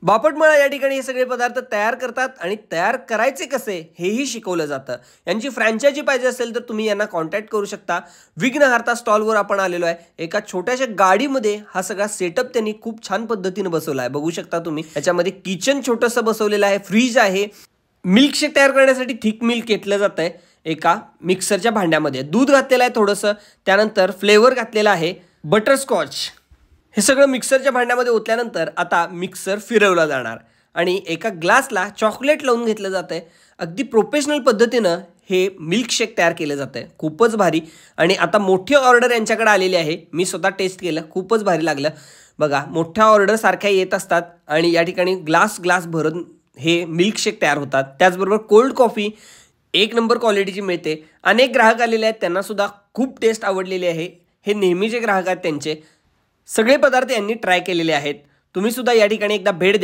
बापटमळा या ठिकाणी हे सगळे पदार्थ तयार करतात आणि तयार करायचे कसे हेही शिकवलं जातं। यांची फ्रँचायझी पाहिजे असेल तर तुम्ही यांना कॉन्टॅक्ट करू शकता। विघ्नहर्ता स्टॉलवर आपण आलेलो आहे। एका छोट्याशा गाडीमध्ये हा सगळा सेटअप त्यांनी खूप छान पद्धतीने बसवला आहे, बघू शकता तुम्ही। याच्यामध्ये किचन छोटंसं बसवलेलं आहे, फ्रीज आहे। मिल्कशेक तयार करण्यासाठी थिक मिल्क घेतलं जात आहे एका मिक्सरच्या भांड्यामध्ये। दूध घातलेलं आहे थोडंसं, त्यानंतर फ्लेवर घातलेला आहे बटरस्कॉच। हे सगळं मिक्सरच्या भांड्यामध्ये ओतल्यानंतर आता मिक्सर फिरवला जाणार आणि एका ग्लासला चॉकलेट लावून घेतलं जातं आहे। अगदी प्रोफेशनल पद्धतीनं हे मिल्कशेक तयार केलं जातं आहे, खूपच भारी। आणि आता मोठी ऑर्डर यांच्याकडे आलेली आहे, मी स्वतः टेस्ट केलं, खूपच भारी लागलं। बघा, मोठ्या ऑर्डर सारख्या येत असतात आणि या ठिकाणी ग्लास भरून हे मिल्कशेक तयार होतात। त्याचबरोबर कोल्ड कॉफी एक नंबर क्वालिटीची मिळते। अनेक ग्राहक आलेले आहेत, त्यांना सुद्धा खूप टेस्ट आवडलेली आहे। हे नेहमीचे ग्राहक आहेत त्यांचे। सगळे पदार्थ यांनी ट्राय केलेले आहेत। तुम्ही सुद्धा या ठिकाणी एकदा भेट द्या।